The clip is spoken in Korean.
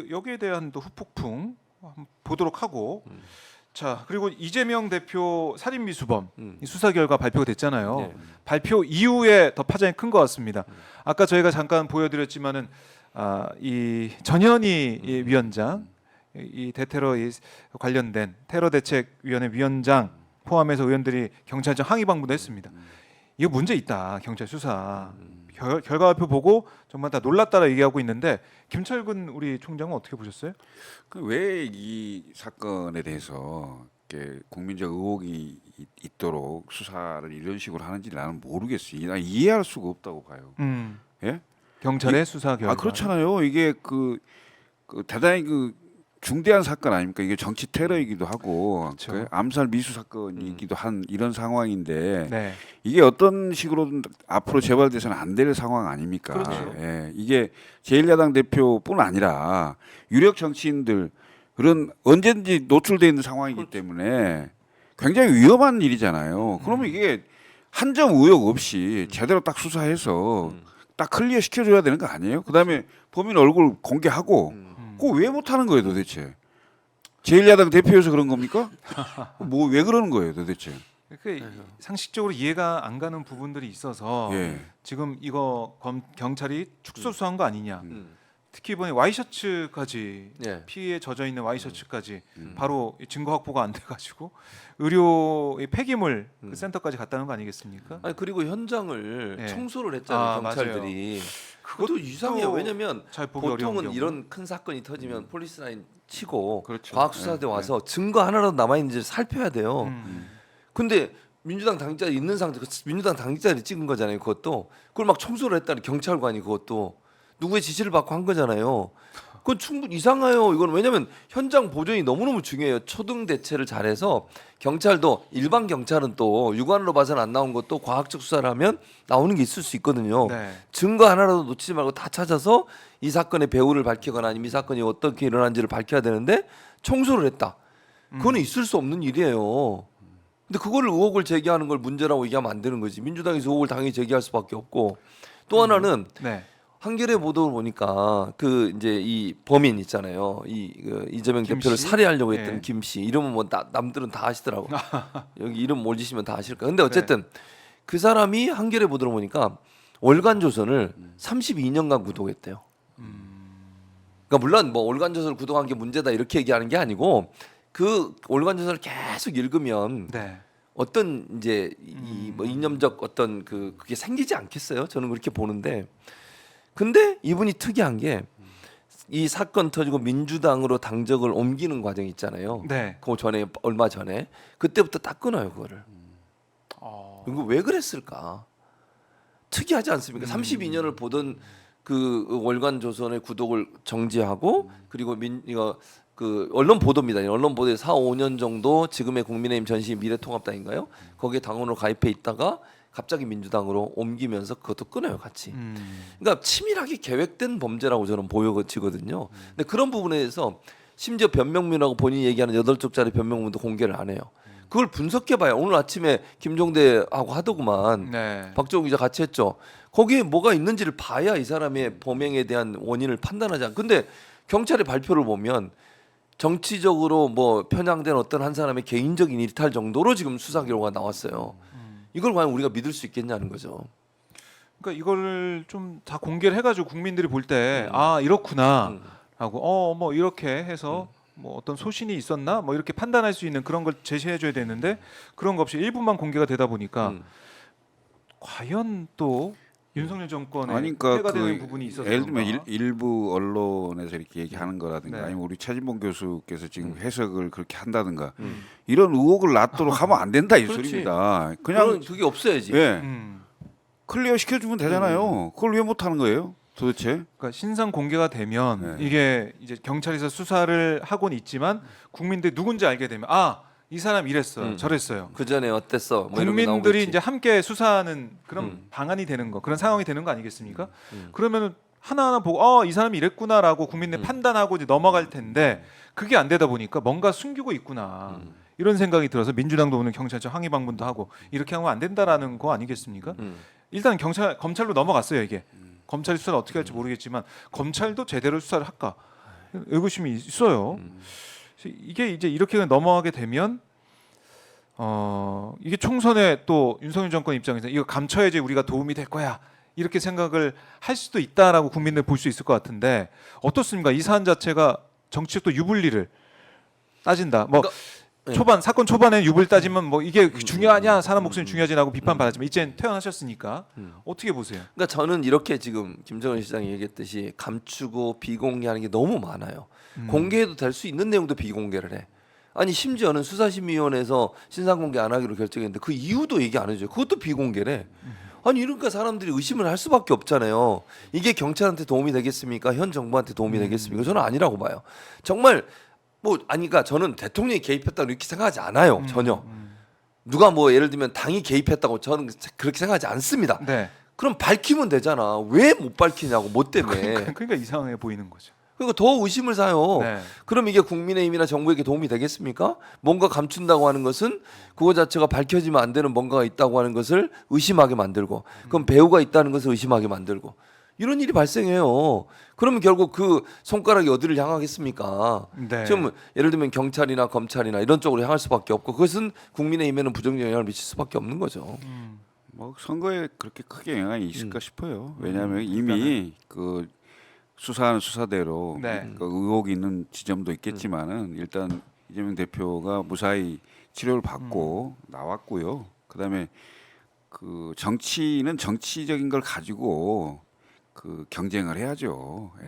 여기에 대한 또 후폭풍 한번 보도록 하고 자 그리고 이재명 대표 살인 미수범 이 수사 결과 발표가 됐잖아요. 네. 발표 이후에 더 파장이 큰 것 같습니다. 아까 저희가 잠깐 보여드렸지만은 이 전현희 이 위원장 이 대테러 관련된 테러대책위원회 위원장 포함해서 의원들이 경찰청 항의 방문도 했습니다. 이거 문제 있다 경찰 수사 결과 발표 보고 정말 다 놀랐다라 얘기하고 있는데 김철근 우리 총장은 어떻게 보셨어요? 왜 이 사건에 대해서 이렇게 국민적 의혹이 있도록 수사를 이런 식으로 하는지 나는 모르겠어요. 난 이해할 수가 없다고 봐요. 예? 경찰의 수사 결과. 그렇잖아요. 이게 그 대단히 중대한 사건 아닙니까? 이게 정치 테러이기도 하고 그렇죠. 그 암살 미수 사건이기도 한 이런 상황인데 네. 이게 어떤 식으로든 앞으로 재발돼서는 안 될 상황 아닙니까? 그렇죠. 예, 이게 제1야당 대표뿐 아니라 유력 정치인들 그런 언제든지 노출돼 있는 상황이기 때문에 굉장히 위험한 일이잖아요. 그러면 이게 한 점 의혹 없이 제대로 딱 수사해서 딱 클리어 시켜줘야 되는 거 아니에요? 그다음에 범인 얼굴 공개하고 그거 왜 못하는 거예요 도대체? 제1야당 대표여서 그런 겁니까? 뭐 왜 그러는 거예요 도대체? 그 상식적으로 이해가 안 가는 부분들이 있어서 예. 지금 이거 경찰이 축소수사한 거 아니냐. 특히 이번에 와이셔츠까지 네. 피에 젖어 있는 와이셔츠까지 바로 증거 확보가 안 돼가지고 의료 폐기물 그 센터까지 갔다는 거 아니겠습니까? 아니 그리고 현장을 네. 청소를 했잖아요 경찰들이. 그것도 이상해요. 왜냐면 잘 보기 어려운 보통은 경우. 이런 큰 사건이 터지면 폴리스라인 치고 그렇죠. 과학수사대 네, 와서 증거 하나라도 남아 있는지 살펴야 돼요. 음. 근데 민주당 당직자들이 있는 상태, 민주당 당직자들이 찍은 거잖아요. 그것도 그걸 막 청소를 했다는 경찰관이 그것도 누구의 지시를 받고 한 거잖아요. 그건 충분히 이상해요. 이건 왜냐하면 현장 보존이 너무너무 중요해요. 초등 대체를 잘해서 경찰도 일반 경찰은 또 육안으로 봐서는 안 나온 것도 과학적 수사를 하면 나오는 게 있을 수 있거든요. 네. 증거 하나라도 놓치지 말고 다 찾아서 이 사건의 배후를 밝히거나 아니면 이 사건이 어떻게 일어난지를 밝혀야 되는데 청소를 했다. 그거는 있을 수 없는 일이에요. 근데 그거를 의혹을 제기하는 걸 문제라고 얘기하면 안 되는 거지. 민주당에서 의혹을 당연히 제기할 수밖에 없고 또 하나는 네. 한겨레 보도를 보니까 그 이제 이 범인 있잖아요. 이재명 김 대표를 씨? 살해하려고 했던 네. 김 씨. 이름은 뭐 남들은 다 아시더라고. 여기 이름 올리시면 다 아실 거예요. 근데 어쨌든 그 사람이 한겨레 보도를 보니까 월간 조선을 32년간 구독했대요. 그러니까 물론 뭐 월간 조선을 구독한 게 문제다 이렇게 얘기하는 게 아니고 그 월간 조선을 계속 읽으면 네. 어떤 이제 이 뭐 이념적 어떤 그게 생기지 않겠어요? 저는 그렇게 보는데. 근데 이분이 특이한 게 이 사건 터지고 민주당으로 당적을 옮기는 과정 있잖아요. 네. 그 전에 얼마 전에 그때부터 딱 끊어요 그거를. 이거 왜 그랬을까? 특이하지 않습니까? 32년을 보던 그 월간 조선의 구독을 정지하고 그리고 이거 그 언론 보도입니다. 언론 보도에 4, 5년 정도 지금의 국민의힘 전신 미래통합당인가요? 거기에 당원으로 가입해 있다가 갑자기 민주당으로 옮기면서 그것도 끊어요 같이. 그러니까 치밀하게 계획된 범죄라고 저는 보여지거든요. 근데 그런 부분에 대해서 심지어 변명문이라고 본인이 얘기하는 8쪽짜리 변명문도 공개를 안 해요. 그걸 분석해봐요. 오늘 아침에 김종대하고 하더구만. 네. 박정우 기자 같이 했죠. 거기에 뭐가 있는지를 봐야 이 사람의 범행에 대한 원인을 판단하지 않. 근데 경찰의 발표를 보면 정치적으로 뭐 편향된 어떤 한 사람의 개인적인 일탈 정도로 지금 수사 결과가 나왔어요. 이걸 과연 우리가 믿을 수 있겠냐는 거죠. 그러니까 이거를 좀 다 공개를 해가지고 국민들이 볼 때 아 이렇구나 하고 뭐 이렇게 해서 뭐 어떤 소신이 있었나 뭐 이렇게 판단할 수 있는 그런 걸 제시해줘야 되는데 그런 거 없이 일부만 공개가 되다 보니까 과연 또 윤석열 정권에 그러니까 해가 되는 부분이 있어서 예를 들면 그런가? 일부 언론에서 이렇게 얘기하는 거라든가 네. 아니면 우리 최진봉 교수께서 지금 해석을 그렇게 한다든가 이런 의혹을 낳도록 하면 안 된다 이 그렇지. 소리입니다. 그냥 그게 없어야지. 예 음. 클리어 시켜주면 되잖아요. 그걸 왜 못하는 거예요? 도대체? 그러니까 신상 공개가 되면 네. 이게 이제 경찰에서 수사를 하고는 있지만 국민들이 누군지 알게 되면 아 이 사람 이랬어요, 저랬어요. 그 전에 어땠어? 뭐 이런 게 국민들이 나오겠지. 이제 함께 수사하는 그런 방안이 되는 거, 그런 상황이 되는 거 아니겠습니까? 그러면은 하나하나 보고 이 사람이 이랬구나라고 국민들 판단하고 이제 넘어갈 텐데 그게 안 되다 보니까 뭔가 숨기고 있구나 이런 생각이 들어서 민주당도 오늘 경찰청 항의 방문도 하고 이렇게 하면 안 된다라는 거 아니겠습니까? 일단 검찰로 넘어갔어요 이게. 검찰이 수사를 어떻게 할지 모르겠지만 검찰도 제대로 수사를 할까? 의구심이 있어요. 이게 이제 이렇게 넘어가게 되면 이게 총선에 또 윤석열 정권 입장에서 이거 감춰야지 우리가 도움이 될 거야 이렇게 생각을 할 수도 있다라고 국민들 볼 수 있을 것 같은데 어떻습니까? 이 사안 자체가 정치적 또 유불리를 따진다. 뭐 그러니까, 네. 초반 사건 초반에 유불 따지면 뭐 이게 중요하냐 사람 목숨이 중요하지라고 비판받았지만 이제는 퇴원하셨으니까 어떻게 보세요? 그러니까 저는 이렇게 지금 김정은 시장이 얘기했듯이 감추고 비공개하는 게 너무 많아요. 공개해도 될 수 있는 내용도 비공개를 해. 아니 심지어는 수사심의위원회에서 신상공개 안 하기로 결정했는데 그 이유도 얘기 안 해줘요. 그것도 비공개래. 아니 이러니까 사람들이 의심을 할 수밖에 없잖아요. 이게 경찰한테 도움이 되겠습니까? 현 정부한테 도움이 되겠습니까? 저는 아니라고 봐요. 정말 뭐 아니까 저는 대통령이 개입했다고 이렇게 생각하지 않아요. 전혀. 누가 뭐 예를 들면 당이 개입했다고 저는 그렇게 생각하지 않습니다. 네. 그럼 밝히면 되잖아. 왜 못 밝히냐고 뭐 때문에. 그러니까 이상해 보이는 거죠. 그러니까 더 의심을 사요. 네. 그럼 이게 국민의힘이나 정부에게 도움이 되겠습니까? 뭔가 감춘다고 하는 것은 그거 자체가 밝혀지면 안 되는 뭔가가 있다고 하는 것을 의심하게 만들고 그럼 배우가 있다는 것을 의심하게 만들고 이런 일이 발생해요. 그러면 결국 그 손가락이 어디를 향하겠습니까? 네. 지금 예를 들면 경찰이나 검찰이나 이런 쪽으로 향할 수밖에 없고 그것은 국민의힘에는 부정적 영향을 미칠 수밖에 없는 거죠. 뭐 선거에 그렇게 크게 영향이 있을까 싶어요. 왜냐하면 이미 그 수사하는 수사대로 네. 그 의혹이 있는 지점도 있겠지만은 일단 이재명 대표가 무사히 치료를 받고 나왔고요. 그다음에 그 정치는 정치적인 걸 가지고 그 경쟁을 해야죠. 예.